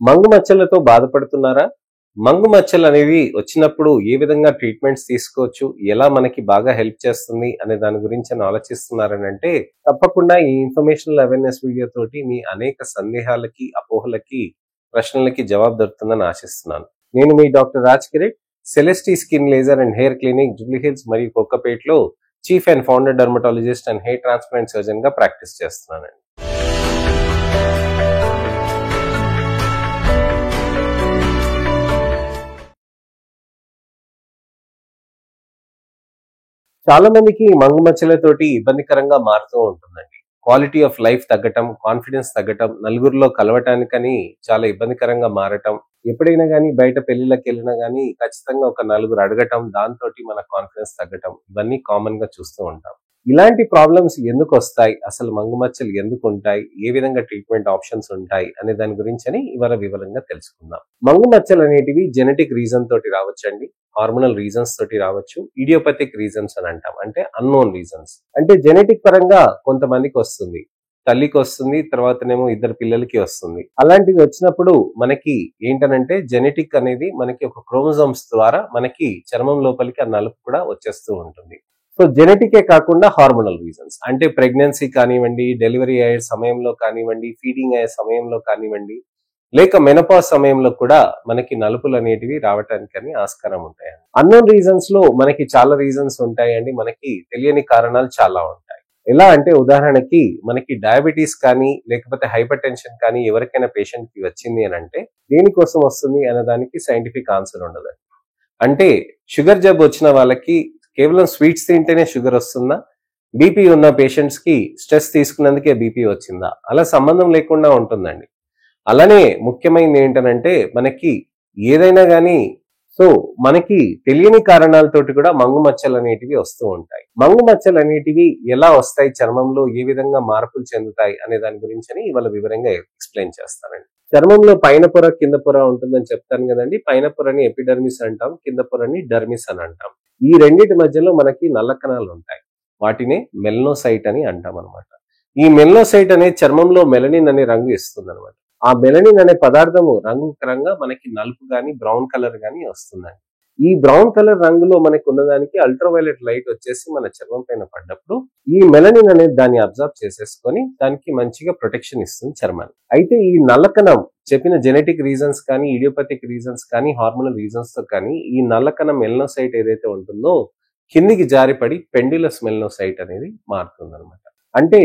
మంగు మచ్చలతో బాధపడుతున్నారా? మంగు మచ్చలు అనేవి వచ్చినప్పుడు ఏ విధంగా ట్రీట్మెంట్స్ తీసుకోవచ్చు? ఎలా మనకి బాగా హెల్ప్ చేస్తుంది అనే దాని గురించి ఆలోచిస్తున్నారనంటే, తప్పకుండా ఈ ఇన్ఫర్మేషనల్ అవేర్‌నెస్ వీడియో తోటి మీ అనేక సందేహాలకి, అపోహలకి, ప్రశ్నలకి జవాబు దొరుకుతుందని ఆశిస్తున్నాను. నేను మీ doctor Raj Kireet, Celesti skin laser and hair clinic Jubilee Hills మరియు కోకాపేట్‌లో chief and founder dermatologist and hair transplant సర్జన్‌గా ప్రాక్టీస్ చేస్తున్నానండి. చాలా మందికి మంగు మచ్చలతోటి ఇబ్బందికరంగా మారుతూ ఉంటుందండి. క్వాలిటీ ఆఫ్ లైఫ్ తగ్గటం, కాన్ఫిడెన్స్ తగ్గటం, నలుగురిలో కలవటానికని చాలా ఇబ్బందికరంగా మారటం. ఎప్పుడైనా గానీ బయట పెళ్ళిళ్ళకెళ్ళినా గానీ ఖచ్చితంగా ఒక నలుగురు అడగటం, దాంతోటి మన కాన్ఫిడెన్స్ తగ్గటం ఇవన్నీ కామన్‌గా చూస్తూ ఉంటాం. ఇలాంటి ప్రాబ్లమ్స్ ఎందుకొస్తాయి? అసలు మంగు మచ్చలు ఎందుకుంటాయి? ఏ విధంగా ట్రీట్మెంట్ ఆప్షన్స్ ఉంటాయి? అనే దాని గురించని ఇవాళ వివరంగా తెలుసుకుందాం. మంగు మచ్చలనేటివి జెనెటిక్ రీజన్ తోటి రావచ్చండి. హార్మోనల్ రీజన్స్ తోటి రావచ్చు. ఇడియోపతిక్ రీజన్స్ అని అంటాం. అంటే అన్నోన్ రీజన్స్. అంటే జెనెటిక్ పరంగా కొంతమందికి వస్తుంది. తల్లికి వస్తుంది. తర్వాతనేమో ఇద్దరు పిల్లలకి వస్తుంది. అలాంటివి వచ్చినప్పుడు మనకి ఏంటనంటే జెనెటిక్ అనేది మనకి ఒక క్రోమోజోమ్స్ ద్వారా మనకి చర్మం లోపలికి ఆ నలుపు కూడా వచ్చేస్తూ ఉంటుంది. సో జెనెటికే కాకుండా హార్మోనల్ రీజన్స్ అంటే ప్రెగ్నెన్సీ కానివ్వండి, డెలివరీ అయ్యే సమయంలో కానివ్వండి, ఫీడింగ్ అయ్యే సమయంలో కానివ్వండి, లేక మెనోపాజ్ సమయంలో కూడా మనకి నలుపులు అనేటివి రావటానికని ఆస్కారం ఉంటాయండి. అన్నోన్ రీజన్స్ లో మనకి చాలా రీజన్స్ ఉంటాయండి. మనకి తెలియని కారణాలు చాలా ఉంటాయి. ఎలా అంటే ఉదాహరణకి మనకి డయాబెటీస్ కానీ లేకపోతే హైపర్ టెన్షన్ కానీ ఎవరికైనా పేషెంట్ కి వచ్చింది అని అంటే దేనికోసం వస్తుంది అనే దానికి సైంటిఫిక్ ఆన్సర్ ఉండదు. అంటే షుగర్ జబ్బు వచ్చిన వాళ్ళకి కేవలం స్వీట్స్ తింటేనే షుగర్ వస్తుందా? బీపీ ఉన్న పేషెంట్స్ కి స్ట్రెస్ తీసుకున్నందుకే బీపీ వచ్చిందా? అలా సంబంధం లేకుండా ఉంటుందండి. అలానే ముఖ్యమైనది ఏంటనంటే మనకి ఏదైనా గానీ సో మనకి తెలియని కారణాలతోటి కూడా మంగు మచ్చలు అనేటివి వస్తూ ఉంటాయి. మంగు మచ్చలు అనేటివి ఎలా వస్తాయి, చర్మంలో ఏ విధంగా మార్పులు చెందుతాయి అనే దాని గురించని ఇవాళ వివరంగా ఎక్స్‌ప్లెయిన్ చేస్తానండి. చర్మంలో పైన పొర, కింద పొర ఉంటుందని చెప్తాను గదండీ! పైన పొరని ఎపిడర్మిస్ అంటాం. కింద పొరని డర్మిస్ అని అంటాం. ఈ రెండిటి మధ్యలో మనకి నల్ల కణాలు ఉంటాయి. వాటినే మెలనోసైట్ అని అంటామనమాట. ఈ మెలనోసైట్ అనేది చర్మంలో మెలనిన్ అనే రంగు ఇస్తుందనమాట. ఆ మెలనిన్ అనే పదార్థము రంగుకరంగా మనకి నలుపు గాని, బ్రౌన్ కలర్ గాని వస్తుందండి. ఈ బ్రౌన్ కలర్ రంగులో మనకి ఉన్నదానికి అల్ట్రావైలెట్ లైట్ వచ్చేసి మన చర్మం పైన పడ్డప్పుడు ఈ మెలనిన్ అనేది దాన్ని అబ్జర్వ్ చేసేసుకొని దానికి మంచిగా ప్రొటెక్షన్ ఇస్తుంది చర్మానికి. అయితే ఈ నల్లకణం చెప్పిన జెనెటిక్ రీజన్స్ కానీ, ఇడియోపతిక్ రీజన్స్ కానీ, హార్మోనల్ రీజన్స్ తో కానీ ఈ నల్లకణం మెలనోసైట్ ఏదైతే ఉంటుందో కిందికి జారిపడి పెండ్యులస్ మెలనోసైట్ అనేది మారుతుందన్నమాట. అంటే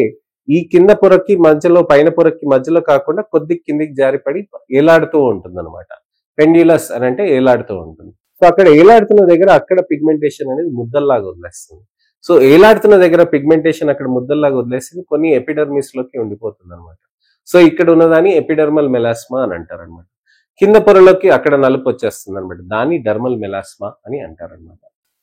ఈ కింద పొరకి మధ్యలో, పైన పొరకి మధ్యలో కాకుండా కొద్ది కిందికి జారిపడి ఏలాడుతూ ఉంటుందన్నమాట. పెండ్యులస్ అని అంటే ఏలాడుతూ ఉంటుంది. సో అక్కడ ఏలాడుతున్న దగ్గర అక్కడ పిగ్మెంటేషన్ అనేది ముద్దల్లాగా వదిలేస్తుంది. సో ఏలాడుతున్న దగ్గర పిగ్మెంటేషన్ అక్కడ ముద్దల్లాగా వదిలేసి కొన్ని ఎపిడర్మిస్ లోకి ఉండిపోతుందన్నమాట. సో ఇక్కడ ఉన్నదాన్ని ఎపిడర్మల్ మెలాస్మా అని అంటారన్నమాట. కింద పొరలోకి అక్కడ నలుపు వచ్చేస్తుందన్నమాట. దాన్ని డర్మల్ మెలాస్మా అని అంటారన్నమాట.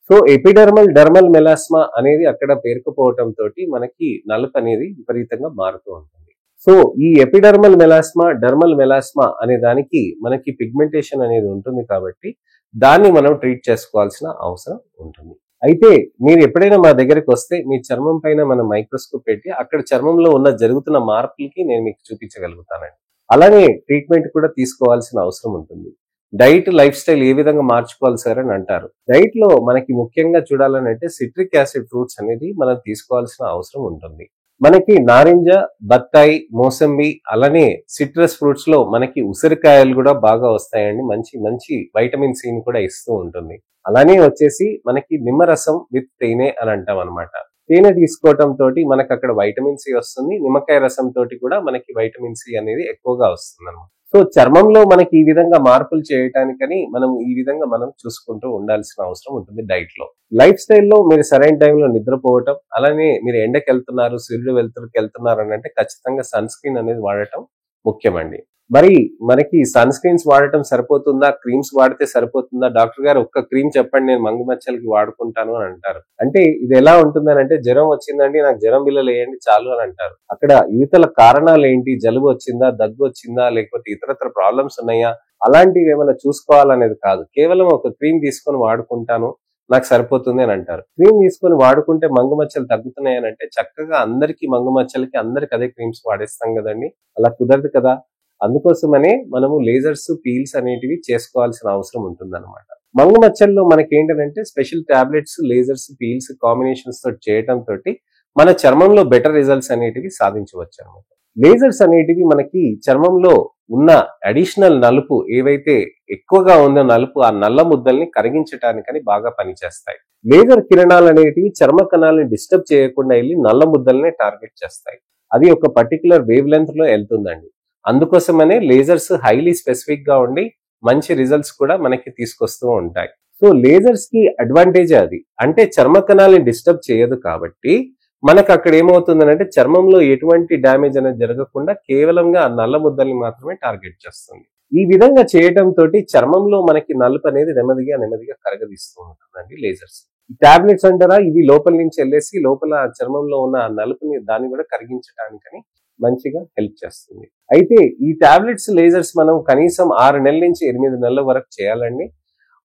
సో ఎపిడర్మల్, డర్మల్ మెలాస్మా అనేది అక్కడ పేరుకుపోవటం తోటి మనకి నలుపు అనేది విపరీతంగా మారుతూ ఉంటుంది. సో ఈ ఎపిడర్మల్ మెలాస్మా, డర్మల్ మెలాస్మా అనే దానికి మనకి పిగ్మెంటేషన్ అనేది ఉంటుంది కాబట్టి దాన్ని మనం ట్రీట్ చేసుకోవాల్సిన అవసరం ఉంటుంది. అయితే మీరు ఎప్పుడైనా మా దగ్గరికి వస్తే మీ చర్మం పైన మనం మైక్రోస్కోప్ పెట్టి అక్కడ చర్మంలో ఉన్న జరుగుతున్న మార్పులకి నేను మీకు చూపించగలుగుతానండి. అలానే ట్రీట్మెంట్ కూడా తీసుకోవాల్సిన అవసరం ఉంటుంది. డైట్, లైఫ్ స్టైల్ ఏ విధంగా మార్చుకోవాలి సార్ అని అంటారు. డైట్ లో మనకి ముఖ్యంగా చూడాలనంటే సిట్రిక్ యాసిడ్ ఫ్రూట్స్ అనేది మనం తీసుకోవాల్సిన అవసరం ఉంటుంది. మనకి నారింజ, బత్తాయి, మోసంబి అలానే సిట్రస్ ఫ్రూట్స్ లో మనకి ఉసిరికాయలు కూడా బాగా వస్తాయండి. మంచి మంచి వైటమిన్ సి ని కూడా ఇస్తూ ఉంటుంది. అలానే వచ్చేసి మనకి నిమ్మరసం విత్ తేనె అని అంటాం అనమాట. తేనె తీసుకోవటం తోటి మనకు అక్కడ వైటమిన్ సి వస్తుంది. నిమ్మకాయ రసం తోటి కూడా మనకి వైటమిన్ సి అనేది ఎక్కువగా వస్తుంది అనమాట. సో చర్మంలో మనకి ఈ విధంగా మార్పులు చేయటానికని మనం ఈ విధంగా మనం చూసుకుంటూ ఉండాల్సిన అవసరం ఉంటుంది డైట్ లో. లైఫ్ స్టైల్లో మీరు సరైన టైంలో నిద్రపోవటం, అలానే మీరు ఎండకెళ్తున్నారు, సూర్యుడు వెలుతురుకెళ్తున్నారు అని అంటే ఖచ్చితంగా సన్ స్క్రీన్ అనేది వాడటం ముఖ్యమండి. మరి మనకి సన్ స్క్రీన్స్ వాడటం సరిపోతుందా? క్రీమ్స్ వాడితే సరిపోతుందా? డాక్టర్ గారు ఒక్క క్రీమ్ చెప్పండి నేను మంగు మచ్చలకి వాడుకుంటాను అని అంటారు. అంటే ఇది ఎలా ఉంటుందనంటే జ్వరం వచ్చిందండి నాకు జ్వరం బిళ్ళలు వేయండి చాలు అని అంటారు. అక్కడ యువతల కారణాలు ఏంటి? జలుబు వచ్చిందా? దగ్గు వచ్చిందా? లేకపోతే ఇతరత్ర ప్రాబ్లమ్స్ ఉన్నాయా? అలాంటివి ఏమైనా చూసుకోవాలనేది కాదు. కేవలం ఒక క్రీమ్ తీసుకొని వాడుకుంటాను, నాకు సరిపోతుంది అని అంటారు. క్రీమ్ తీసుకొని వాడుకుంటే మంగు మచ్చలు తగ్గుతున్నాయి అని అంటే చక్కగా అందరికి మంగు మచ్చలకి అందరికి అదే క్రీమ్స్ వాడేస్తాం కదండి. అలా కుదరదు కదా. అందుకోసమనే మనము లేజర్స్ పీల్స్ అనేటివి చేసుకోవాల్సిన అవసరం ఉంటుందన్నమాట. మంగు మచ్చల్లో మనకి ఏంటంటే special tablets, lasers, peels combinations తోటి చేయటం తోటి మన చర్మంలో బెటర్ రిజల్ట్స్ అనేటివి సాధించవచ్చు అనమాట. లేజర్స్ అనేటివి మనకి చర్మంలో ఉన్న అడిషనల్ నలుపు ఏవైతే ఎక్కువగా ఉందో నలుపు, ఆ నల్ల ముద్దల్ని కరిగించటానికని బాగా పనిచేస్తాయి. లేజర్ కిరణాలు అనేటివి చర్మ కణాలను డిస్టర్బ్ చేయకుండా వెళ్ళి నల్ల ముద్దల్ని టార్గెట్ చేస్తాయి. అది ఒక పర్టికులర్ వేవ్ లెంత్ లో వెళ్తుందండి. అందుకోసమనే లేజర్స్ హైలీ స్పెసిఫిక్ గా ఉండి మంచి రిజల్ట్స్ కూడా మనకి తీసుకొస్తూ ఉంటాయి. సో లేజర్స్ కి అడ్వాంటేజ్ అది, అంటే చర్మ కణాలని డిస్టర్బ్ చేయదు కాబట్టి మనకు అక్కడ ఏమవుతుందంటే చర్మంలో ఎటువంటి డ్యామేజ్ అనేది జరగకుండా కేవలంగా ఆ నల్ల ముద్దల్ని మాత్రమే టార్గెట్ చేస్తుంది. ఈ విధంగా చేయటం తోటి చర్మంలో మనకి నలుపు అనేది నెమ్మదిగా కరగదీస్తూ ఉంటుందండి లేజర్స్. టాబ్లెట్స్ అంటారా, ఇవి లోపల నుంచి వెళ్ళేసి లోపల చర్మంలో ఉన్న ఆ నలుపుని దాన్ని కూడా కరిగించడానికని మంచిగా హెల్ప్ చేస్తుంది. అయితే ఈ టాబ్లెట్స్, లేజర్స్ మనం కనీసం 6 నెలల నుంచి 8 నెలల వరకు చేయాలండి.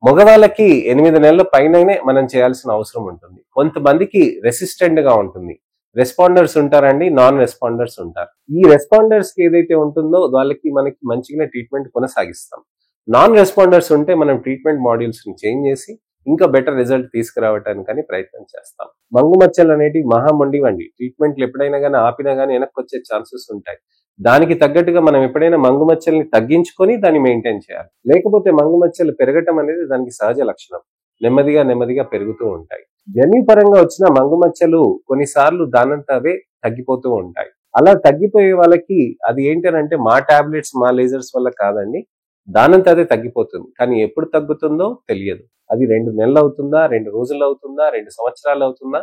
మగవాళ్ళకి 8 నెలల పైననే మనం చేయాల్సిన అవసరం ఉంటుంది. కొంతమందికి రెసిస్టెంట్ గా ఉంటుంది. రెస్పాండర్స్ ఉంటారండి, నాన్ రెస్పాండర్స్ ఉంటారు. ఈ రెస్పాండర్స్ కి ఏదైతే ఉంటుందో వాళ్ళకి మనకి మంచిగానే ట్రీట్మెంట్ కొనసాగిస్తాం. నాన్ రెస్పాండర్స్ ఉంటే మనం ట్రీట్మెంట్ మాడ్యూల్స్ ని చేంజ్ చేసి ఇంకా బెటర్ రిజల్ట్ తీసుకురావటానికని ప్రయత్నం చేస్తాం. మంగు మచ్చలు అనేటివి మహామొండివండి. ట్రీట్మెంట్లు ఎప్పుడైనా కానీ ఆపినా కానీ వెనక్కి వచ్చే ఛాన్సెస్ ఉంటాయి. దానికి తగ్గట్టుగా మనం ఎప్పుడైనా మంగు మచ్చల్ని తగ్గించుకొని దాన్ని మెయింటైన్ చేయాలి. లేకపోతే మంగు మచ్చలు పెరగటం అనేది దానికి సహజ లక్షణం. నెమ్మదిగా పెరుగుతూ ఉంటాయి. జన్యుపరంగా వచ్చిన మంగు మచ్చలు కొన్నిసార్లు దానంత అవే తగ్గిపోతూ ఉంటాయి. అలా తగ్గిపోయే వాళ్ళకి అది ఏంటంటే మా టాబ్లెట్స్, మా లేజర్స్ వల్ల కాదండి, దానంత అదే తగ్గిపోతుంది. కానీ ఎప్పుడు తగ్గుతుందో తెలియదు. అది 2 నెలలు అవుతుందా, 2 రోజులు అవుతుందా, 2 సంవత్సరాలు అవుతుందా,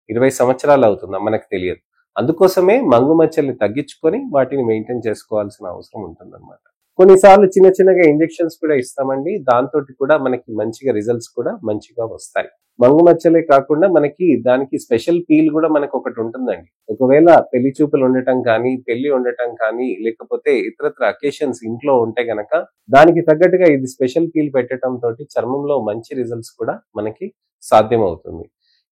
20 సంవత్సరాలు అవుతుందా మనకు తెలియదు. అందుకోసమే మంగు మచ్చల్ని తగ్గించుకొని వాటిని మెయింటైన్ చేసుకోవాల్సిన అవసరం ఉంటుందన్నమాట. కొన్నిసార్లు చిన్నగా ఇంజెక్షన్స్ కూడా ఇస్తామండి. దాంతో కూడా మనకి మంచిగా రిజల్ట్స్ కూడా మంచిగా వస్తాయి. మంగు మచ్చలే కాకుండా మనకి దానికి స్పెషల్ పీల్ కూడా మనకు ఒకటి ఉంటుందండి. ఒకవేళ పెళ్లి చూపులు ఉండటం కానీ, పెళ్లి ఉండటం కానీ, లేకపోతే ఇతరత్ర అకేషన్స్ ఇంట్లో ఉంటే గనక దానికి తగ్గట్టుగా ఇది స్పెషల్ పీల్ పెట్టడం తోటి చర్మంలో మంచి రిజల్ట్స్ కూడా మనకి సాధ్యం అవుతుంది.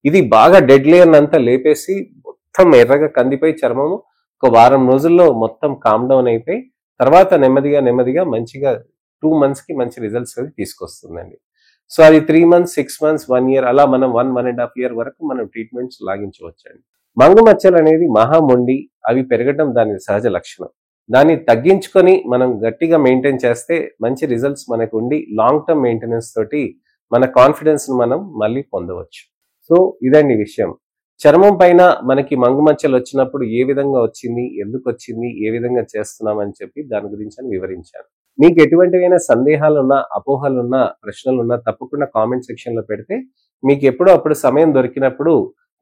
ఇది బాగా డెడ్ లేయర్ అంతా లేపేసి మొత్తం ఎర్రగా కందిపోయి చర్మము ఒక వారం రోజుల్లో మొత్తం కామ్ డౌన్ అయిపోయి తర్వాత నెమ్మదిగా మంచిగా 2 months కి మంచి రిజల్ట్స్ అది తీసుకొస్తుందండి. సో అది 3 months, 6 months, 1 year అలా మనం 1.5 year వరకు మనం ట్రీట్మెంట్స్ లాగించవచ్చండి. మంగు మచ్చలు అనేది మహామొండి, అవి పెరగడం దాని సహజ లక్షణం. దాన్ని తగ్గించుకొని మనం గట్టిగా మెయింటైన్ చేస్తే మంచి రిజల్ట్స్ మనకు ఉండి లాంగ్ టర్మ్ మెయింటెనెన్స్ తోటి మన కాన్ఫిడెన్స్ మనం మళ్ళీ పొందవచ్చు. సో ఇదండి విషయం. చర్మం పైన మనకి మంగు మచ్చలు వచ్చినప్పుడు ఏ విధంగా వచ్చింది, ఎందుకు వచ్చింది, ఏ విధంగా చేస్తున్నామని చెప్పి దాని గురించి అని వివరించాను. మీకు ఎటువంటివైనా సందేహాలున్నా, అపోహలున్నా, ప్రశ్నలున్నా తప్పకుండా కామెంట్ సెక్షన్ లో పెడితే మీకు ఎప్పుడో అప్పుడు సమయం దొరికినప్పుడు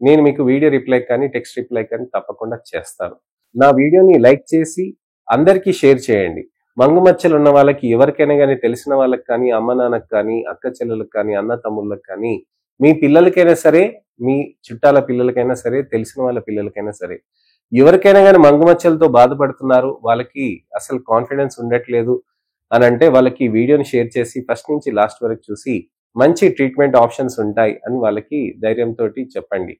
నేను మీకు వీడియో రిప్లై కానీ, టెక్స్ట్ రిప్లై కానీ తప్పకుండా చేస్తాను. నా వీడియోని లైక్ చేసి అందరికీ షేర్ చేయండి. మంగు మచ్చలు ఉన్న వాళ్ళకి ఎవరికైనా కానీ, తెలిసిన వాళ్ళకి కానీ, అమ్మ నాన్నకు కానీ, అక్క చెల్లెలకు కానీ, అన్న తమ్ముళ్ళకి కానీ, మీ పిల్లలకైనా సరే, మీ చుట్టాల పిల్లలకైనా సరే, తెలిసిన వాళ్ళ పిల్లలకైనా సరే, ఎవరికైనా కానీ మంగు మచ్చలతో బాధపడుతున్నారు, వాళ్ళకి అసలు కాన్ఫిడెన్స్ ఉండట్లేదు అని అంటే వాళ్ళకి వీడియోని షేర్ చేసి ఫస్ట్ నుంచి లాస్ట్ వరకు చూసి మంచి ట్రీట్మెంట్ ఆప్షన్స్ ఉంటాయి అని వాళ్ళకి ధైర్యంతో చెప్పండి.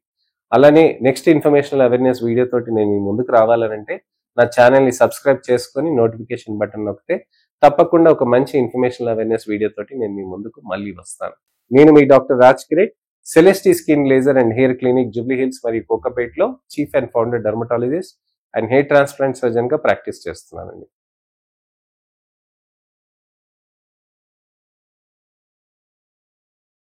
అలానే నెక్స్ట్ ఇన్ఫర్మేషనల్ అవేర్నెస్ వీడియో తోటి నేను మీ ముందుకు రావాలనంటే నా ఛానల్ని సబ్స్క్రైబ్ చేసుకొని నోటిఫికేషన్ బటన్ నొక్కితే తప్పకుండా ఒక మంచి ఇన్ఫర్మేషనల్ అవేర్నెస్ వీడియో తోటి నేను మీ ముందుకు మళ్ళీ వస్తాను. నేను మీ doctor Raj Kireet, Celesti skin laser and hair clinic, Jubilee Hills మరియు కోకాపేట్లో chief and founder dermatologist and hair transplant surgeon గా ప్రాక్టీస్ చేస్తున్నానండి.